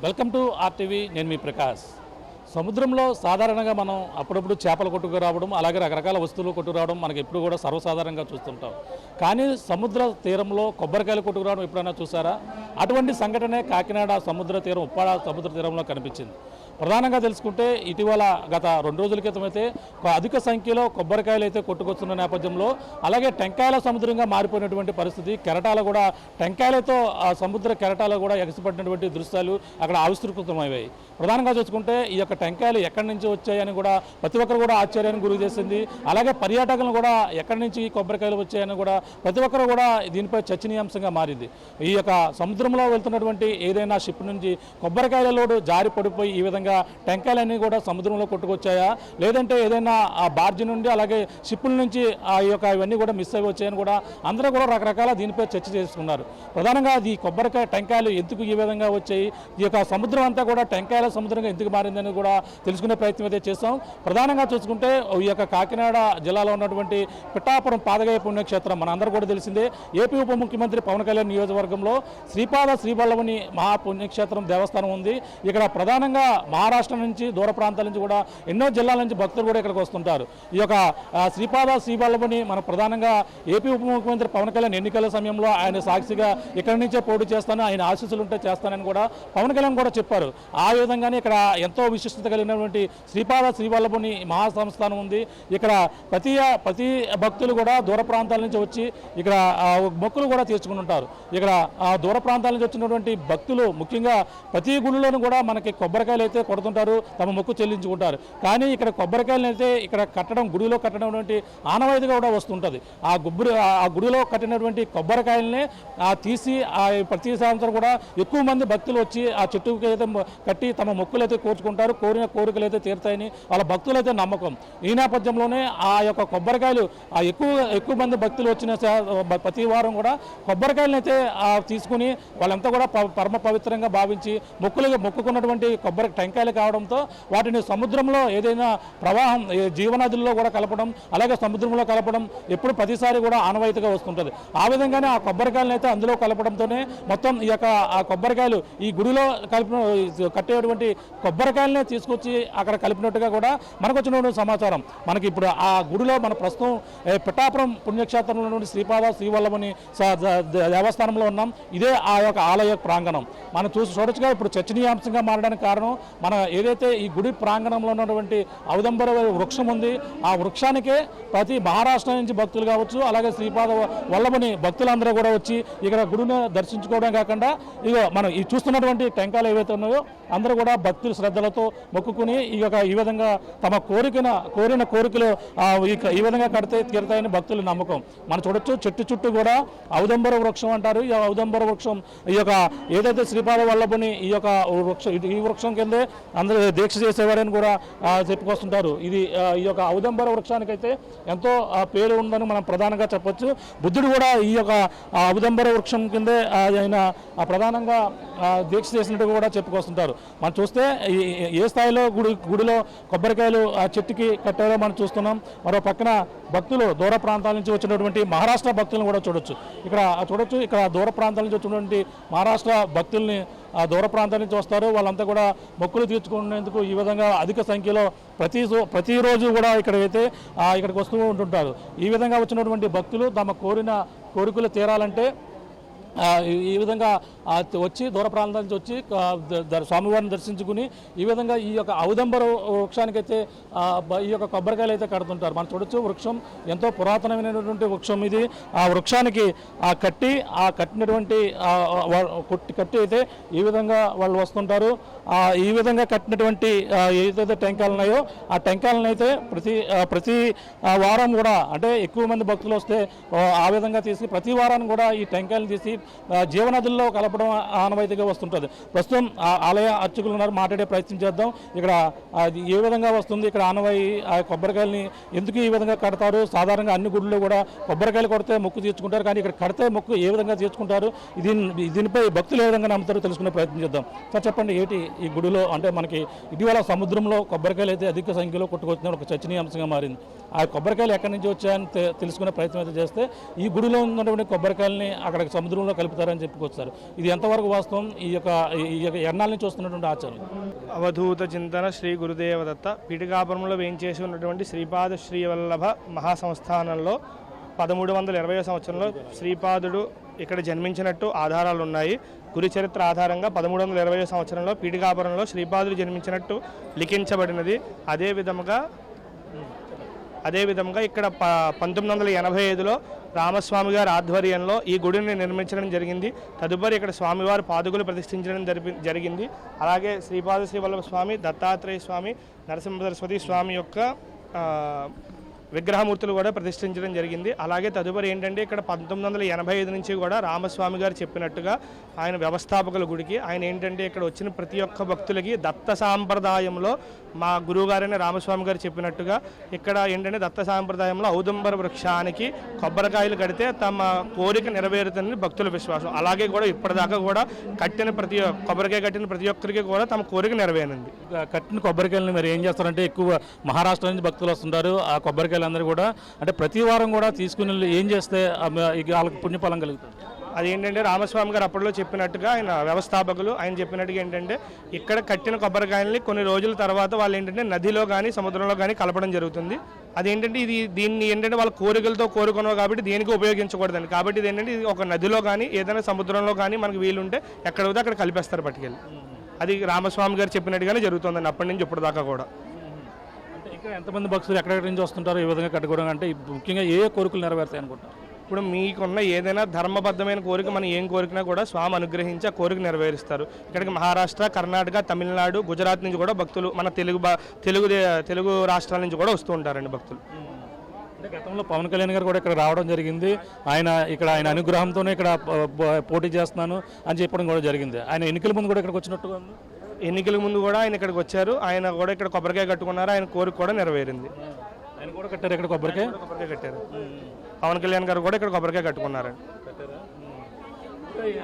Welcome to RTV. నేను మీ ప్రకాష్. సముద్రంలో సాధారణంగా మనం అప్పుడప్పుడు చేపలు కొట్టుకు రావడం, అలాగే రకరకాల వస్తువులు కొట్టుకురావడం మనకి ఎప్పుడు కూడా సర్వసాధారణంగా చూస్తుంటాం. కానీ సముద్ర తీరంలో కొబ్బరికాయలు కొట్టుకురావడం ఎప్పుడైనా చూసారా? అటువంటి సంఘటనే కాకినాడ సముద్ర తీరం, ఉప్పాడ సముద్ర తీరంలో కనిపించింది. ప్రధానంగా తెలుసుకుంటే ఇటీవల గత 2 రోజుల క్రితం అయితే అధిక సంఖ్యలో కొబ్బరికాయలు అయితే కొట్టుకొస్తున్న నేపథ్యంలో, అలాగే టెంకాయల సముద్రంగా మారిపోయినటువంటి పరిస్థితి, కెరటాలు కూడా టెంకాయలతో ఆ సముద్ర కెరటాలు కూడా ఎగసిపడినటువంటి దృశ్యాలు అక్కడ ఆవిష్కృతమయ్యాయి. ప్రధానంగా చూసుకుంటే ఈ యొక్క టెంకాయలు ఎక్కడి నుంచి వచ్చాయని కూడా ప్రతి ఒక్కరు కూడా ఆశ్చర్యానికి గురి చేసింది. అలాగే పర్యాటకులను కూడా ఎక్కడి నుంచి ఈ కొబ్బరికాయలు వచ్చాయని కూడా ప్రతి ఒక్కరు కూడా దీనిపై చర్చనీయాంశంగా మారింది. ఈ యొక్క సముద్రంలో వెళ్తున్నటువంటి ఏదైనా షిప్ నుంచి కొబ్బరికాయల లోడు జారి పడిపోయి ఈ విధంగా టెంకాయలన్నీ కూడా సముద్రంలో కొట్టుకొచ్చాయా, లేదంటే ఏదైనా ఆ బార్జీ నుండి అలాగే షిప్పుల నుంచి ఆ యొక్క ఇవన్నీ కూడా మిస్ అయి వచ్చాయని కూడా అందరూ కూడా రకరకాల దీనిపై చర్చ చేసుకున్నారు. ప్రధానంగా ఈ కొబ్బరికాయ టెంకాయలు ఎందుకు ఈ విధంగా వచ్చాయి, ఈ యొక్క సముద్రం అంతా కూడా టెంకాయల సముద్రంగా ఎందుకు మారిందని కూడా తెలుసుకునే ప్రయత్నం అయితే చేస్తాం. ప్రధానంగా చూసుకుంటే ఈ యొక్క కాకినాడ జిల్లాలో ఉన్నటువంటి పిఠాపురం పాదగయ పుణ్యక్షేత్రం మన అందరూ కూడా తెలిసిందే. ఏపీ ఉప ముఖ్యమంత్రి పవన్ కళ్యాణ్ నియోజకవర్గంలో శ్రీపాద శ్రీవల్లభుని మహాపుణ్యక్షేత్రం దేవస్థానం ఉంది. ఇక్కడ ప్రధానంగా మహారాష్ట్ర నుంచి, దూర ప్రాంతాల నుంచి కూడా ఎన్నో జిల్లాల నుంచి భక్తులు కూడా ఇక్కడికి వస్తుంటారు. ఈ యొక్క శ్రీపాద శ్రీవల్లభుని మన ప్రధానంగా ఏపీ ఉప ముఖ్యమంత్రి పవన్ కళ్యాణ్ ఎన్నికల సమయంలో ఆయన సాక్షిగా ఇక్కడి నుంచే పోటీ చేస్తాను, ఆయన ఆశీస్సులు ఉంటే చేస్తానని కూడా పవన్ కళ్యాణ్ కూడా చెప్పారు. ఆ విధంగానే ఇక్కడ ఎంతో విశిష్టత కలిగినటువంటి శ్రీపాద శ్రీవల్లభుని మహాసంస్థానం ఉంది. ఇక్కడ ప్రతి భక్తులు కూడా దూర ప్రాంతాల నుంచి వచ్చి ఇక్కడ మొక్కులు కూడా తీర్చుకుని ఉంటారు. ఇక్కడ దూర ప్రాంతాల నుంచి వచ్చినటువంటి భక్తులు ముఖ్యంగా ప్రతి గుడిలోనూ కూడా మనకి కొబ్బరికాయలు అయితే కొడుతుంటారు, తమ మొక్కు చెల్లించుకుంటారు. కానీ ఇక్కడ కొబ్బరికాయలను అయితే ఇక్కడ కట్టడం, గుడిలో కట్టినటువంటి ఆనవాయితీగా కూడా వస్తుంటుంది. ఆ గుడిలో కట్టినటువంటి కొబ్బరికాయలనే తీసి ప్రతి సంవత్సరం కూడా ఎక్కువ మంది భక్తులు వచ్చి ఆ చెట్టుకి అయితే కట్టి తమ మొక్కులు అయితే కోరుకుంటారు, కోరిన కోరికలు అయితే తీరుతాయని వాళ్ళ భక్తులు అయితే నమ్మకం. ఈ నేపథ్యంలోనే ఆ యొక్క కొబ్బరికాయలు ఎక్కువ మంది భక్తులు వచ్చిన ప్రతి వారం కూడా కొబ్బరికాయలను అయితే తీసుకుని వాళ్ళంతా కూడా పరమ పవిత్రంగా భావించి మొక్కుకున్నటువంటి కొబ్బరి టెంకాయలు కావడంతో వాటిని సముద్రంలో ఏదైనా ప్రవాహం జీవనదుల్లో కూడా కలపడం, అలాగే సముద్రంలో కలపడం ఎప్పుడు ప్రతిసారి కూడా ఆనవాయితీగా వస్తుంటుంది. ఆ విధంగానే ఆ కొబ్బరికాయలను అయితే అందులో కలపడంతోనే మొత్తం ఈ యొక్క ఆ కొబ్బరికాయలు ఈ గుడిలో కట్టేటువంటి కొబ్బరికాయలనే తీసుకొచ్చి అక్కడ కలిపినట్టుగా కూడా మనకు వచ్చినటువంటి సమాచారం. మనకి ఇప్పుడు ఆ గుడిలో మన ప్రస్తుతం పిఠాపురం పుణ్యక్షేత్రంలో శ్రీపాద శ్రీవల్లభుని దేవస్థానంలో ఉన్నాం. ఇదే ఆ యొక్క ఆలయ ప్రాంగణం. మనం చూడొచ్చుగా ఇప్పుడు చర్చనీయాంశంగా మారడానికి కారణం మన ఏదైతే ఈ గుడి ప్రాంగణంలో ఉన్నటువంటి ఔదంబర వృక్షం ఉంది. ఆ వృక్షానికే ప్రతి మహారాష్ట్ర నుంచి భక్తులు కావచ్చు, అలాగే శ్రీపాద వల్లభుని భక్తులందరూ కూడా వచ్చి ఇక్కడ గుడిని దర్శించుకోవడం కాకుండా ఇగో మనం ఈ చూస్తున్నటువంటి టెంకాయలు ఏవైతే ఉన్నాయో అందరూ కూడా భక్తులు శ్రద్ధలతో మొక్కుకుని ఈ విధంగా తమ కోరిన కోరికలు ఈ విధంగా కడితే తీరుతాయని భక్తుల నమ్మకం. మనం చూడొచ్చు చెట్టు చుట్టూ కూడా ఔదంబర వృక్షం అంటారు. ఈ ఔదంబర వృక్షం ఈ యొక్క ఏదైతే శ్రీపాద వల్లభుని ఈ వృక్షం కిందే అందరూ దీక్ష చేసేవారని కూడా చెప్పుకొస్తుంటారు. ఈ యొక్క ఔదంబర వృక్షానికైతే ఎంతో పేరు ఉందని మనం ప్రధానంగా చెప్పొచ్చు. బుద్ధుడు కూడా ఈ యొక్క ఔదంబర వృక్షం కిందే ఆయన ప్రధానంగా దీక్ష చేసినట్టు కూడా చెప్పుకొస్తుంటారు. మనం చూస్తే ఏ స్థాయిలో గుడిలో కొబ్బరికాయలు ఆ చెట్టుకి కట్టారో మనం చూస్తున్నాం. మరో పక్కన భక్తులు దూర ప్రాంతాల నుంచి వచ్చినటువంటి మహారాష్ట్ర భక్తులను కూడా చూడొచ్చు. ఇక్కడ దూర ప్రాంతాల నుంచి వచ్చినటువంటి మహారాష్ట్ర భక్తుల్ని దూర ప్రాంతాల నుంచి వస్తారు. వాళ్ళంతా కూడా మొక్కులు తీర్చుకునేందుకు ఈ విధంగా అధిక సంఖ్యలో ప్రతిరోజు కూడా ఇక్కడికి వస్తూ ఉంటుంటారు. ఈ విధంగా వచ్చినటువంటి భక్తులు తమ కోరికలు తీరాలంటే ఈ విధంగా వచ్చి దూర ప్రాంతాల నుంచి వచ్చి స్వామివారిని దర్శించుకుని ఈ విధంగా ఈ యొక్క ఔదంబర వృక్షానికైతే ఈ యొక్క కొబ్బరికాయలు అయితే కడుతుంటారు. మనం చూడొచ్చు వృక్షం ఎంతో పురాతనమైనటువంటి వృక్షం ఇది. ఆ వృక్షానికి కట్టినటువంటి కట్టి అయితే ఈ విధంగా వాళ్ళు వస్తుంటారు. ఈ విధంగా కట్టినటువంటి ఏదైతే టెంకాయలు ఉన్నాయో ఆ టెంకాయలను అయితే ప్రతి వారం కూడా, అంటే ఎక్కువ మంది భక్తులు వస్తే ఆ విధంగా తీసి ప్రతి వారాన్ని కూడా ఈ టెంకాయలు తీసి జీవనదుల్లో కలపడం ఆనవాయితీగా వస్తుంటుంది. ప్రస్తుతం ఆలయ అర్చకులు ఉన్నారు, మాట్లాడే ప్రయత్నం చేద్దాం. ఇక్కడ అది ఏ విధంగా వస్తుంది, ఇక్కడ ఆనవాయి ఆ కొబ్బరికాయలని ఎందుకు ఈ విధంగా కడతారు? సాధారణంగా అన్ని గుడుల్లో కూడా కొబ్బరికాయలు కొడితే మొక్కు తీర్చుకుంటారు, కానీ ఇక్కడ కడితే మొక్కు ఏ విధంగా తీర్చుకుంటారు, దీనిపై భక్తులు ఏ విధంగా నమ్ముతారో తెలుసుకునే ప్రయత్నం చేద్దాం. సార్ చెప్పండి, ఏంటి ఈ గుడిలో అంటే మనకి ఇటీవల సముద్రంలో కొబ్బరికాయలు అయితే అధిక సంఖ్యలో కొట్టుకొచ్చిన ఒక చర్చనీయాంశంగా మారింది. ఆ కొబ్బరికాయలు ఎక్కడి నుంచి వచ్చాయని తెలుసుకునే ప్రయత్నం అయితే చేస్తే ఈ గుడిలో ఉన్నటువంటి కొబ్బరికాయలని అక్కడ సముద్రంలో కలుపుతారని చెప్పుకొచ్చారు. ఇది ఎంతవరకు వాస్తవం? ఈ యొక్క ఎన్నాళ్ళ నుంచి వస్తున్నటువంటి ఆచారం. అవధూత చింతన శ్రీ గురుదేవదత్త పీఠికాపురంలో వేయించేసి ఉన్నటువంటి శ్రీపాద శ్రీవల్లభ మహాసంస్థానంలో 1320వ సంవత్సరంలో శ్రీపాదుడు ఇక్కడ జన్మించినట్టు ఆధారాలు ఉన్నాయి. గురి చరిత్ర ఆధారంగా 1320వ సంవత్సరంలో పీఠికాపురంలో శ్రీపాదుడు జన్మించినట్టు లిఖించబడినది. అదేవిధంగా ఇక్కడ 1985లో రామస్వామి గారి ఆధ్వర్యంలో ఈ గుడిని నిర్మించడం జరిగింది. తదుపరి ఇక్కడ స్వామివారి పాదుకలు ప్రతిష్ఠించడం జరిగింది. అలాగే శ్రీపాద శ్రీవల్లభ స్వామి, దత్తాత్రేయ స్వామి, నరసింహ సరస్వతి స్వామి యొక్క విగ్రహమూర్తులు కూడా ప్రతిష్ఠించడం జరిగింది. అలాగే తదుపరి ఏంటంటే ఇక్కడ 1985 నుంచి కూడా రామస్వామి గారు చెప్పినట్టుగా ఆయన వ్యవస్థాపకుల గుడికి ఆయన ఏంటంటే ఇక్కడ వచ్చిన ప్రతి ఒక్క భక్తులకి దత్త సాంప్రదాయంలో మా గురువుగారైన రామస్వామి గారు చెప్పినట్టుగా ఇక్కడ ఏంటంటే దత్త సాంప్రదాయంలో ఔదుంబర వృక్షానికి కొబ్బరికాయలు కడితే తమ కోరిక నెరవేరుతుందని భక్తుల విశ్వాసం. అలాగే కూడా ఇప్పటిదాకా కూడా కొబ్బరికాయ కట్టిన ప్రతి ఒక్కరికి కూడా తమ కోరిక నెరవేరింది. కట్టిన కొబ్బరికాయలను మరి ఏం చేస్తారంటే ఎక్కువ మహారాష్ట్ర నుంచి భక్తులు వస్తుంటారు. ఆ కొబ్బరికాయలు అందరూ కూడా అంటే ప్రతి వారం కూడా తీసుకుని ఏం చేస్తే వాళ్ళకి పుణ్యఫలం కలుగుతుంది? అదేంటంటే రామస్వామి గారు అప్పట్లో చెప్పినట్టుగా ఆయన వ్యవస్థాపకులు ఆయన చెప్పినట్టుగా ఏంటంటే ఇక్కడ కట్టిన కొబ్బరికాయల్ని కొన్ని రోజుల తర్వాత వాళ్ళు ఏంటంటే నదిలో కానీ సముద్రంలో కానీ కలపడం జరుగుతుంది. అదేంటంటే దీన్ని ఏంటంటే వాళ్ళ కోరికలతో కోరుకున్నావు కాబట్టి దేనికి ఉపయోగించకూడదండి. కాబట్టి ఇది ఏంటంటే ఇది ఒక నదిలో కానీ ఏదైనా సముద్రంలో కానీ మనకు వీలుంటే ఎక్కడైతే అక్కడ కలిపేస్తారు పట్టుకెళ్ళి. అది రామస్వామి గారు చెప్పినట్టుగానే జరుగుతుందండి అప్పటి నుంచి ఇప్పటిదాకా కూడా. ఇంకా ఎంతమంది భక్తులు ఎక్కడెక్కడి నుంచి వస్తుంటారు ఈ విధంగా కట్టుకోవడం? అంటే ముఖ్యంగా ఏ కోరికలు నెరవేరుతాయి అనుకుంటారు? ఇప్పుడు మీకున్న ఏదైనా ధర్మబద్ధమైన కోరిక మనం ఏం కోరికినా కూడా స్వామి అనుగ్రహించి ఆ కోరిక నెరవేరుస్తారు. ఇక్కడికి మహారాష్ట్ర, కర్ణాటక, తమిళనాడు, గుజరాత్ నుంచి కూడా భక్తులు మన తెలుగు రాష్ట్రాల నుంచి కూడా వస్తూ ఉంటారండి భక్తులు. అంటే గతంలో పవన్ కళ్యాణ్ గారు కూడా ఇక్కడ రావడం జరిగింది. ఆయన అనుగ్రహంతోనే ఇక్కడ పోటీ చేస్తున్నాను అని చెప్పడం కూడా జరిగింది. ఆయన ఎన్నికల ముందు కూడా ఇక్కడికి వచ్చినట్టుగా ఉంది. ఎన్నికల ముందు కూడా ఆయన ఇక్కడికి వచ్చారు. ఆయన కూడా ఇక్కడ కొబ్బరికాయ కట్టుకున్నారు. ఆయన కోరిక కూడా నెరవేరింది. ఆయన కూడా కట్టారు ఇక్కడ కొబ్బరికాయ కట్టారు. పవన్ కళ్యాణ్ గారు కూడా ఇక్కడ కొబ్బరికాయ కట్టుకున్నారండి.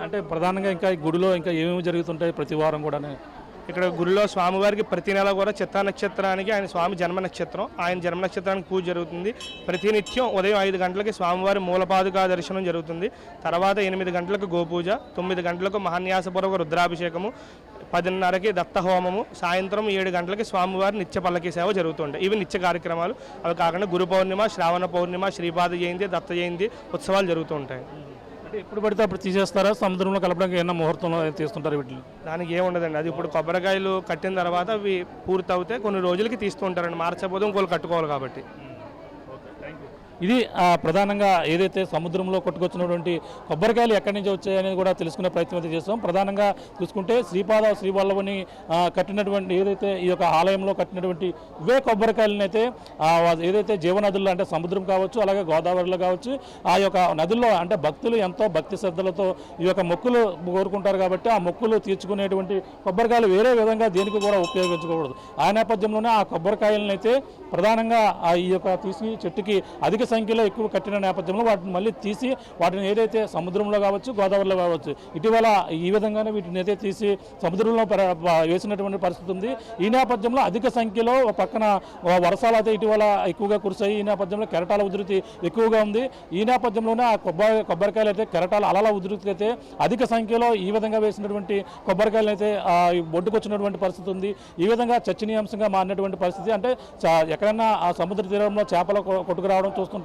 అంటే ప్రధానంగా ఇంకా ఈ గుడిలో ఇంకా ఏమేమి జరుగుతుంటాయి ప్రతి వారం కూడా? ఇక్కడ గుడిలో స్వామివారికి ప్రతి నెల కూడా చిత్తా నక్షత్రానికి ఆయన స్వామి జన్మ నక్షత్రం, ఆయన జన్మ నక్షత్రానికి పూజ జరుగుతుంది. ప్రతినిత్యం ఉదయం 5 గంటలకి స్వామివారి మూలపాదుకా దర్శనం జరుగుతుంది. తర్వాత 8 గంటలకు గోపూజ, 9 గంటలకు మహాన్యాసపూర్వక రుద్రాభిషేకము, 10:30కి దత్త హోమము, సాయంత్రం 7 గంటలకి స్వామివారి నిత్య పల్లకి సేవ జరుగుతుంటాయి. ఇవి నిత్య కార్యక్రమాలు. అవి కాకుండా గురు పౌర్ణిమ, శ్రావణ పౌర్ణిమ, శ్రీపాద జయంతి, దత్త జయంతి ఉత్సవాలు జరుగుతూ ఉంటాయి. అంటే ఎప్పుడు పడితే అప్పుడు తీసేస్తారా? సముద్రంలో కలపడానికి ఏమన్నా ముహూర్తంలో తీస్తుంటారు వీటిని? దానికి ఏముండదండి. అది ఇప్పుడు కొబ్బరికాయలు కట్టిన తర్వాత అవి పూర్తి అవుతే కొన్ని రోజులకి తీస్తూ ఉంటారండి. మార్చబోదు ఇంకోళ్ళు కట్టుకోవాలి కాబట్టి. ఇది ప్రధానంగా ఏదైతే సముద్రంలో కొట్టుకొచ్చినటువంటి కొబ్బరికాయలు ఎక్కడి నుంచి వచ్చాయి అనేది కూడా తెలుసుకునే ప్రయత్నం అయితే చేస్తాం. ప్రధానంగా చూసుకుంటే శ్రీపాద శ్రీవల్లభని కట్టినటువంటి ఏదైతే ఈ యొక్క ఆలయంలో కట్టినటువంటి ఇవే కొబ్బరికాయలను అయితే ఏదైతే జీవనదుల్లో అంటే సముద్రం కావచ్చు, అలాగే గోదావరిలో కావచ్చు, ఆ యొక్క నదుల్లో అంటే భక్తులు ఎంతో భక్తి శ్రద్ధలతో ఈ యొక్క మొక్కులు కోరుకుంటారు కాబట్టి ఆ మొక్కులు తీర్చుకునేటువంటి కొబ్బరికాయలు వేరే విధంగా దేనికి కూడా ఉపయోగించకూడదు. ఆ నేపథ్యంలోనే ఆ కొబ్బరికాయలను అయితే ప్రధానంగా ఈ యొక్క తీసి చెట్టుకి అధిక సంఖ్యలో ఎక్కువ కట్టిన నేపథ్యంలో వాటిని మళ్ళీ తీసి వాటిని ఏదైతే సముద్రంలో కావచ్చు, గోదావరిలో కావచ్చు, ఇటీవల ఈ విధంగానే వీటిని అయితే తీసి సముద్రంలో వేసినటువంటి పరిస్థితి ఉంది. ఈ నేపథ్యంలో అధిక సంఖ్యలో పక్కన వర్షాలు అయితే ఇటీవల ఎక్కువగా కురిశాయి. ఈ నేపథ్యంలో కెరటాల ఉధృతి ఎక్కువగా ఉంది. ఈ నేపథ్యంలోనే ఆ కొబ్బరికాయలు అయితే కెరటాల అలల ఉధృతి అయితే అధిక సంఖ్యలో ఈ విధంగా వేసినటువంటి కొబ్బరికాయలు అయితే ఒడ్డుకొచ్చినటువంటి పరిస్థితి ఉంది. ఈ విధంగా చర్చనీయాంశంగా మారినటువంటి పరిస్థితి. అంటే ఎక్కడైనా ఆ సముద్ర తీరంలో చేపల కొట్టుకురావడం చూస్తుంటాం,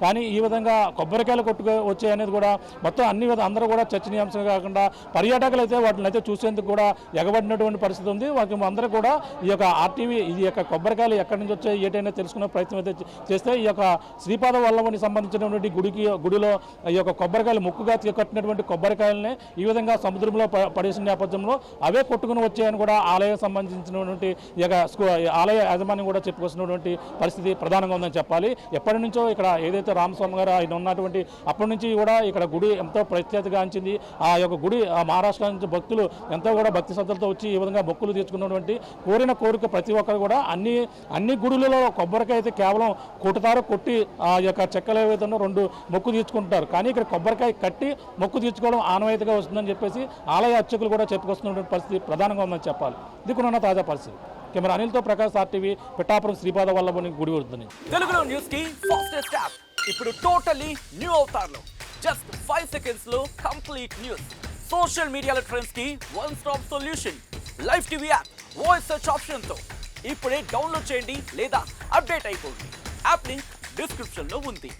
కానీ ఈ విధంగా కొబ్బరికాయలు కొట్టుకు వచ్చాయి అనేది కూడా మొత్తం అందరూ కూడా చర్చనీయాంశంగా కాకుండా పర్యాటకులు అయితే వాటిని అయితే చూసేందుకు కూడా ఎగబడినటువంటి పరిస్థితి ఉంది. వాటి అందరూ కూడా ఈ యొక్క ఆర్టీవీ ఈ యొక్క కొబ్బరికాయలు ఎక్కడి నుంచి వచ్చాయి ఏటైనా తెలుసుకునే ప్రయత్నం అయితే చేస్తే ఈ యొక్క శ్రీపాద వల్లభని సంబంధించినటువంటి గుడిలో ఈ యొక్క కొబ్బరికాయలు ముక్కుగా కట్టినటువంటి కొబ్బరికాయలనే ఈ విధంగా సముద్రంలో పడేసిన నేపథ్యంలో అవే కొట్టుకుని వచ్చాయని కూడా ఆలయం సంబంధించినటువంటి ఈ యొక్క ఆలయ యాజమాన్యం కూడా చెప్పుకొచ్చినటువంటి పరిస్థితి ప్రధానంగా ఉందని చెప్పాలి. ఎప్పటి నుంచో ఇక్కడ ఇక్కడ ఏదైతే రామస్వామి గారు ఆయన ఉన్నటువంటి అప్పటి నుంచి కూడా ఇక్కడ గుడి ఎంతో ప్రఖ్యాతిగాంచింది. ఆ యొక్క గుడి మహారాష్ట్ర నుంచి భక్తులు ఎంతో కూడా భక్తి శ్రద్ధలతో వచ్చి ఈ విధంగా మొక్కులు తీర్చుకున్నటువంటి కోరిక ప్రతి ఒక్కరు కూడా అన్ని గుడులలో కొబ్బరికాయ అయితే కేవలం కొట్టి ఆ యొక్క చెక్కలు ఏవైతే ఉన్నో 2 మొక్కు తీర్చుకుంటారు. కానీ ఇక్కడ కొబ్బరికాయ కట్టి మొక్కు తీర్చుకోవడం ఆనవాయితీగా వస్తుందని చెప్పేసి ఆలయ అర్చకులు కూడా చెప్పుకొస్తున్నటువంటి పరిస్థితి ప్రధానంగా ఉందని చెప్పాలి. ఇది కూడా తాజా పరిస్థితి. కెమెరా అనిల్తో ప్రకాష్, RTV, పిఠాపురం శ్రీపాద వల్లభుని గుడి వస్తుంది. తెలుగులో న్యూస్ కి ఫాస్టెస్ట్ యాప్ ఇప్పుడు టోటల్లీ న్యూ అవతార్లో జస్ట్ 5 సెకండ్స్ లో కంప్లీట్ న్యూస్. సోషల్ మీడియాలో ట్రెండ్స్ కి one stop solution. Live TV app voice search option తో ఇప్పుడే డౌన్లోడ్ చేయండి లేదా అప్డేట్ అయిపోండి. యాప్ లింక్ డిస్క్రిప్షన్ లో ఉంది.